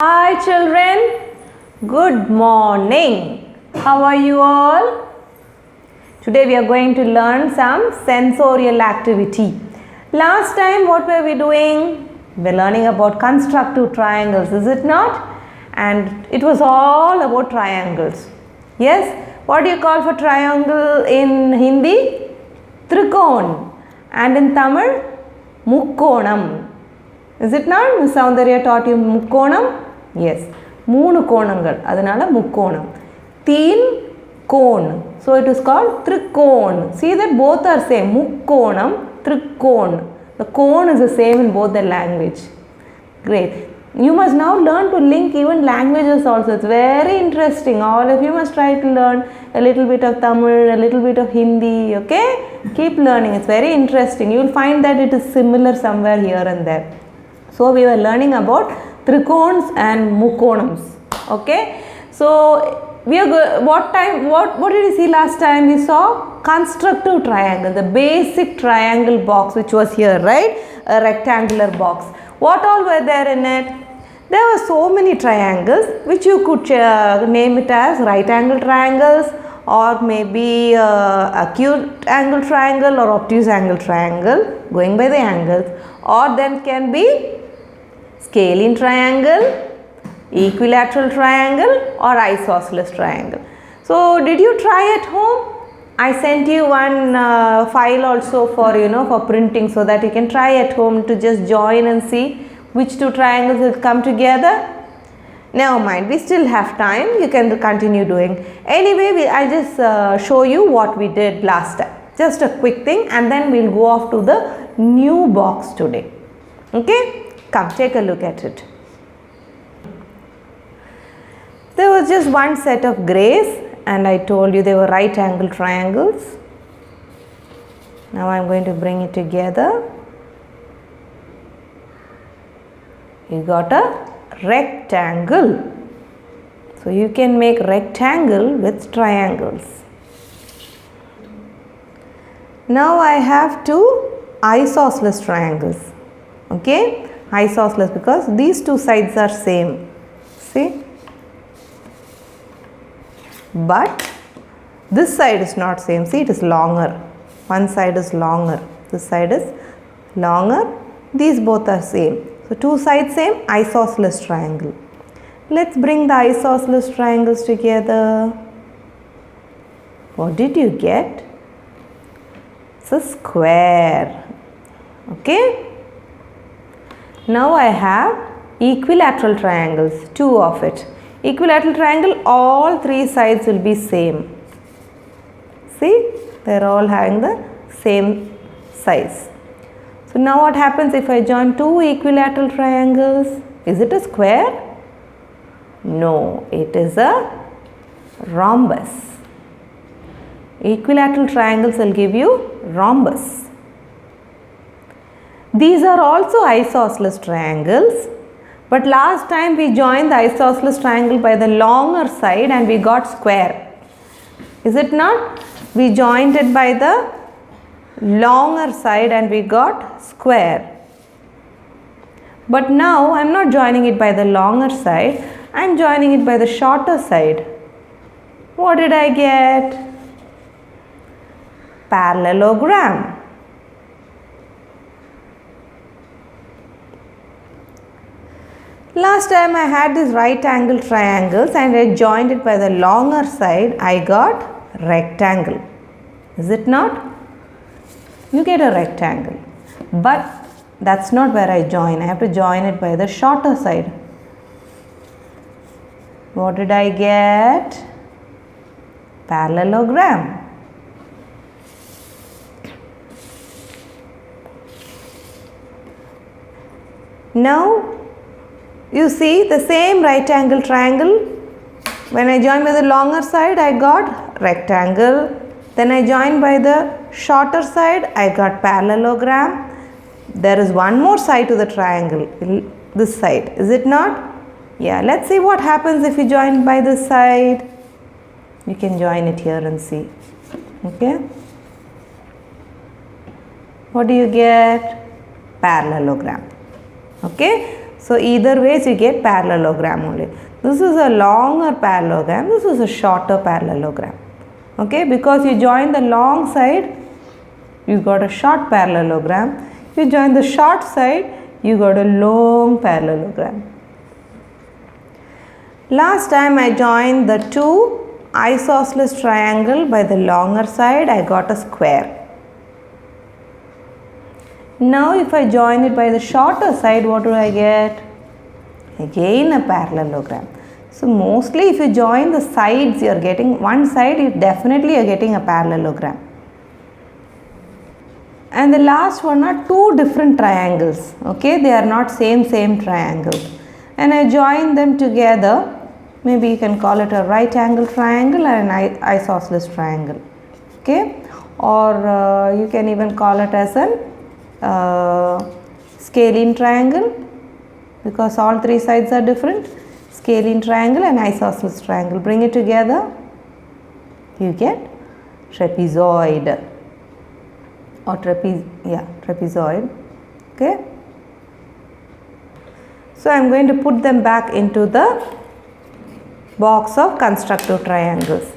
Hi children, good morning. How are you all? Today we are going to learn some sensorial activity. Last time what were we doing? We are learning about constructive triangles, is it not? And it was all about triangles. Yes? What do you call for triangle in Hindi? Trikon. And in Tamil? Mukkonam. Is it not? Miss Soundarya taught you Mukkonam? Yes. மூணு கோணங்கள் அதனால முக்கோணம். தீன் cone. So it is called trikon. See that both are same. முக்கோணம், trikon. The cone is the same in both the language. Great. You must now learn to link even languages also. It's very interesting. All of you must try to learn a little bit of Tamil, a little bit of Hindi. Okay? Keep learning. It's very interesting. You will find that it is similar somewhere here and there. So we were learning about trikons and mukkonams. Okay, so we are what did we see last time? We saw constructive triangle, the basic triangle box which was here, right? A rectangular box. What all were there in it? There were so many triangles which you could name it as right angle triangles, or maybe acute angle triangle or obtuse angle triangle, going by the angles, or then can be scalene triangle, equilateral triangle, or isosceles triangle. So did you try at home? I sent you one file also for for printing, so that you can try at home to just join and see which two triangles will come together. Never mind, we still have time. You can continue doing. Anyway, I'll just show you what we did last time. Just a quick thing, and then we'll go off to the new box today. Okay? Come, take a look at it. There was just one set of grays, and I told you they were right angle triangles. Now I am going to bring it together. You got a rectangle. So you can make rectangle with triangles. Now I have two isosceles triangles. Okay? Isosceles because these two sides are same. See? But this side is not same. See, it is longer. One side is longer. This side is longer. These both are same. So two sides same, isosceles triangle. Let's bring the isosceles triangles together. What did you get? It's a square. Okay? Now I have equilateral triangles, two of it. Equilateral triangle, all three sides will be same. See, they are all having the same size. So now what happens if I join two equilateral triangles? Is it a square? No, it is a rhombus. Equilateral triangles will give you rhombus. These are also isosceles triangles, but last time we joined the isosceles triangle by the longer side and we got square. Is it not? We joined it by the longer side and we got square. But now I am not joining it by the longer side, I am joining it by the shorter side. What did I get? Parallelogram. Last time I had these right angle triangles and I joined it by the longer side, I got rectangle. Is it not? You get a rectangle. But that's not where I join. I have to join it by the shorter side. What did I get? Parallelogram. Now you see the same right angle triangle. When I join by the longer side, I got rectangle. Then I join by the shorter side, I got parallelogram. There is one more side to the triangle, this side, is it not? Yeah, let's see what happens if you join by this side. You can join it here and see. Okay. What do you get? Parallelogram. Okay. So either ways you get parallelogram only. This is a longer parallelogram, this is a shorter parallelogram. Okay, because you join the long side, you got a short parallelogram. You join the short side, you got a long parallelogram. Last time I joined the two isosceles triangle by the longer side, I got a square. Now if I join it by the shorter side, what do I get? Again a parallelogram. So mostly if you join the sides, you are getting one side, you definitely are getting a parallelogram. And the last one are two different triangles. Okay, they are not same triangle. And I join them together. Maybe you can call it a right angle triangle and an isosceles triangle. Okay, or you can even call it as an scalene triangle, because all three sides are different. Scalene triangle and isosceles triangle, bring it together, you get trapezoid or trapezoid. Okay, so I am going to put them back into the box of constructive triangles.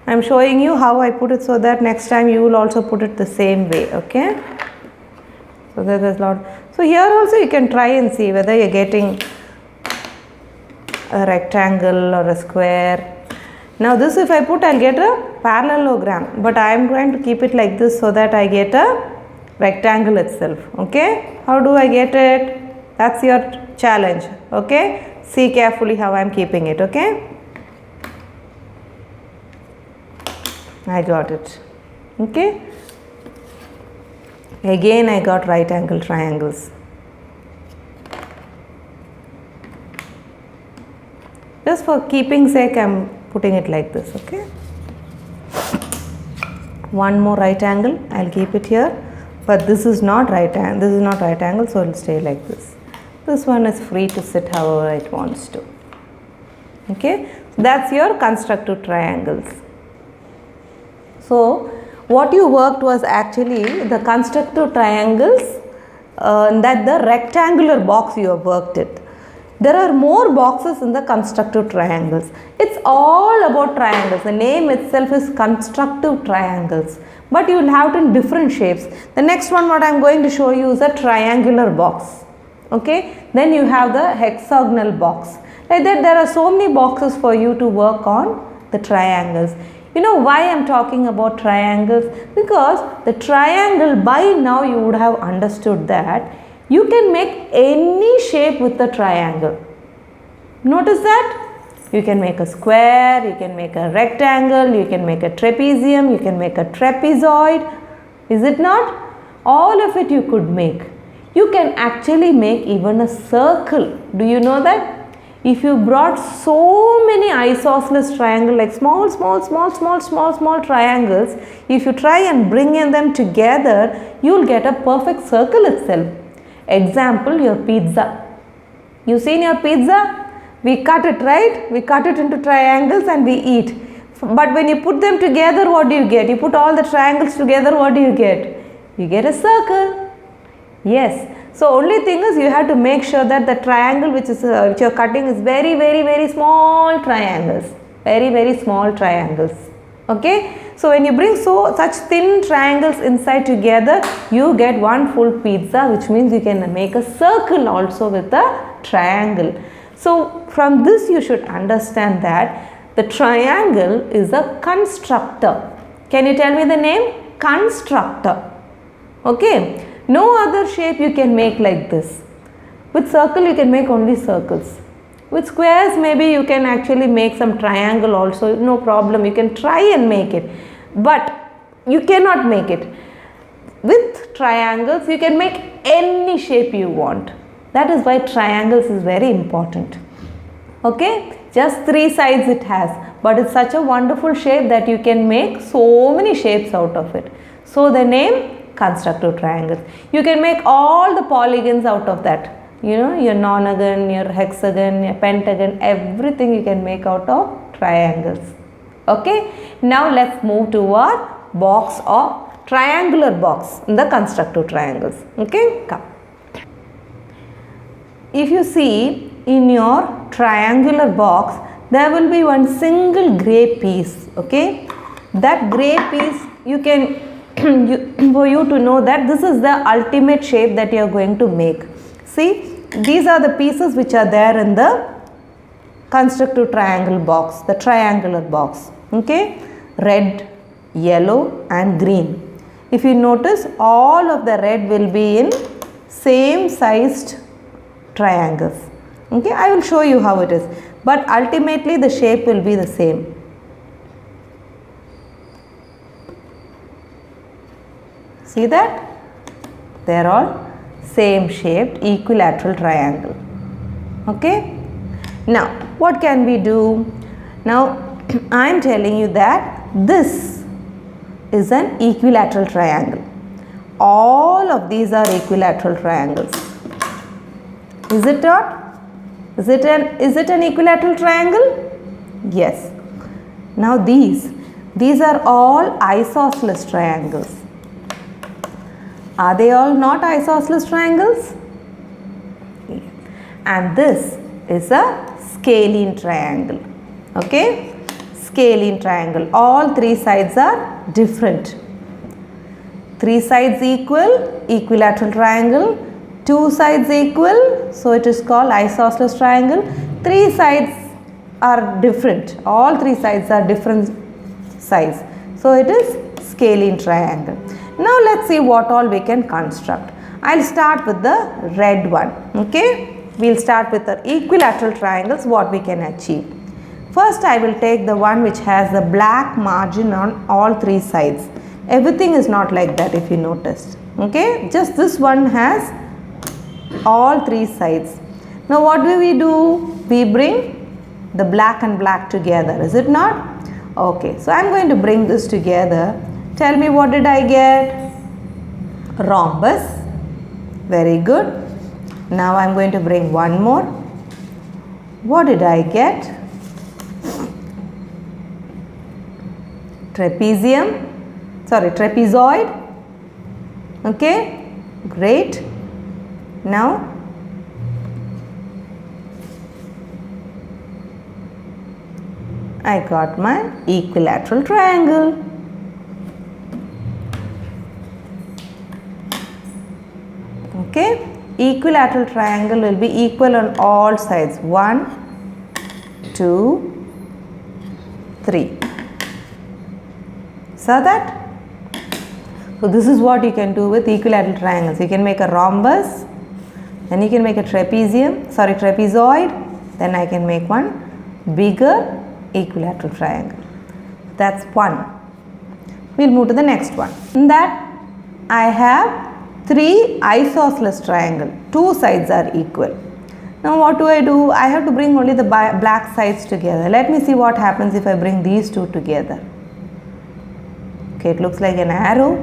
I am showing you how I put it so that next time you will also put it the same way. Okay, so there is a lot. So here also you can try and see whether you are getting a rectangle or a square. Now this if I put, I will get a parallelogram, but I am going to keep it like this so that I get a rectangle itself. Okay, how do I get it? That's your challenge. Okay, see carefully how I am keeping it. Okay, I got it. Okay, again I got right angle triangles. Just for keeping sake, I am putting it like this. Okay, one more right angle, I will keep it here, but this is not right angle, so it will stay like this. This one is free to sit however it wants to. Okay, that's your constructive triangles. So what you worked was actually the constructive triangles, that the rectangular box you have worked it. There are more boxes in the constructive triangles. It's all about triangles. The name itself is constructive triangles, but you will have it in different shapes. The next one what I am going to show you is a triangular box. Okay, then you have the hexagonal box. Like that, there are so many boxes for you to work on the triangles. You know why I am talking about triangles? Because the triangle, by now you would have understood that you can make any shape with the triangle. Notice that? You can make a square, you can make a rectangle, you can make a trapezium, you can make a trapezoid. Is it not? All of it you could make. You can actually make even a circle. Do you know that? If you brought so many isosceles triangle, like small triangles, if you try and bring in them together, you will get a perfect circle itself. Example, your pizza. You seen your pizza? We cut it, right? We cut it into triangles and we eat. But when you put them together, what do you get? You put all the triangles together, what do you get? You get a circle. Yes. So only thing is you have to make sure that the triangle which you are cutting is very small triangles. Very small triangles. Okay. So when you bring such thin triangles inside together, you get one full pizza, which means you can make a circle also with a triangle. So from this you should understand that the triangle is a constructor. Can you tell me the name? Constructor. Okay. No other shape you can make like this. With circle you can make only circles. With squares maybe you can actually make some triangle also, no problem, you can try and make it, but you cannot make it. With triangles you can make any shape you want. That is why triangles is very important. Okay, just 3 sides it has, but it's such a wonderful shape that you can make so many shapes out of it. So the name constructive triangles. You can make all the polygons out of that. You know, your nonagon, your hexagon, your pentagon, everything you can make out of triangles. Okay. Now let's move to our box or triangular box in the constructive triangles. Okay. Come. if you see in your triangular box, there will be one single gray piece, okay? That gray piece, you can, for you to know that this is the ultimate shape that you are going to make. See, these are the pieces which are there in the constructive triangle box, the triangular box, okay? Red, yellow and green. If you notice, all of the red will be in same sized triangles, okay? I will show you how it is, but ultimately the shape will be the same. See that? They are all same shaped equilateral triangle, okay? Now what can we do? Now I am telling you that this is an equilateral triangle. All of these are equilateral triangles. Is it not? Is it an equilateral triangle? Yes. Now these are all isosceles triangles. Are they all not isosceles triangles? And this is a scalene triangle, okay? Scalene triangle. All three sides are different. Three sides equal, equilateral triangle. Two sides equal, so it is called isosceles triangle. Three sides are different. All three sides are different size, so it is scalene triangle. Now let's see what all we can construct. I'll start with the red one, okay? We'll start with the equilateral triangles, what we can achieve. First I will take the one which has the black margin on all three sides. Everything is not like that, if you noticed, okay? Just this one has all three sides. Now what do? We bring the black and black together, is it not? Okay, so I'm going to bring this together. Tell me, what did I get? Rhombus. Very good. Now I'm going to bring one more. What did I get? Trapezoid. Okay, great. Now I got my equilateral triangle. Okay, equilateral triangle will be equal on all sides. 1, 2, 3. Saw that? So this is what you can do with equilateral triangles. You can make a rhombus, then you can make a trapezoid, then I can make one bigger equilateral triangle. That's one. We'll move to the next one. In that I have three isosceles triangle. Two sides are equal. Now what do? I have to bring only the black sides together. Let me see what happens if I bring these two together. Okay, it looks like an arrow.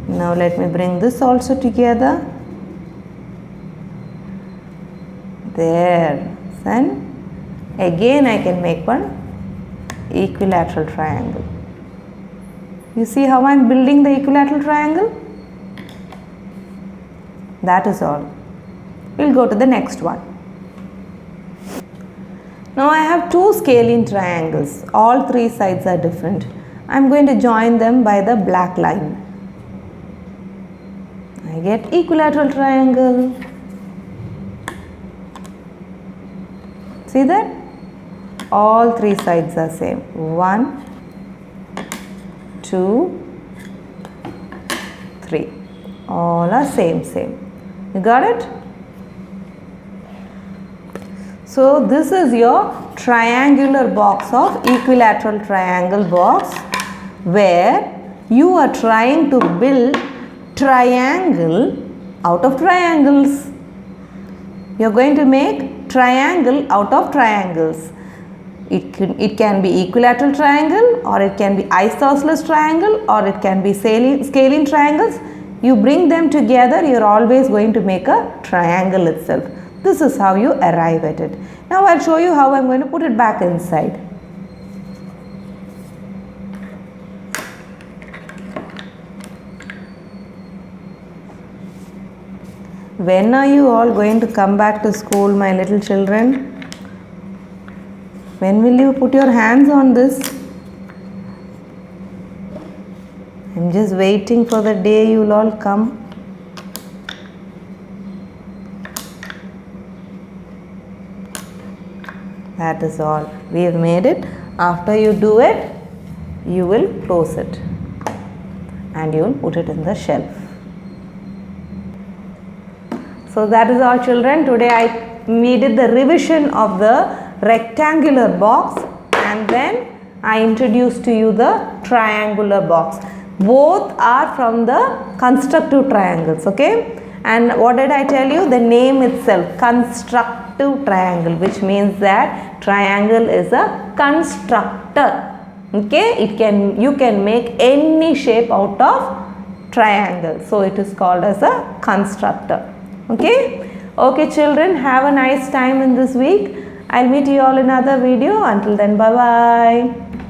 Now let me bring this also together. There. Then again I can make one equilateral triangle. You see how I am building the equilateral triangle? That is all. We'll go to the next one. Now I have two scalene triangles. All three sides are different. I am going to join them by the black line. I get equilateral triangle. See that? All three sides are same. 1, 2, 3. All are same. You got it? So this is your triangular box of equilateral triangle box, where you are trying to build triangle out of triangles. You are going to make triangle out of triangles. It can be equilateral triangle, or it can be isosceles triangle, or it can be scalene triangles. You bring them together, you are always going to make a triangle itself. This is how you arrive at it. Now I will show you how I am going to put it back inside. When are you all going to come back to school, my little children? When will you put your hands on this? I'm just waiting for the day you'll all come. That is all. We have made it. After you do it, you will close it and you will put it in the shelf. So that is all, children. Today we did the revision of the rectangular box and then I introduced to you the triangular box. Both are from the constructive triangles, okay? And what did I tell you? The name itself, constructive triangle, which means that triangle is a constructor. Okay, you can make any shape out of triangle. So it is called as a constructor. Okay, children, have a nice time in this week. I'll meet you all in another video. Until then, bye bye.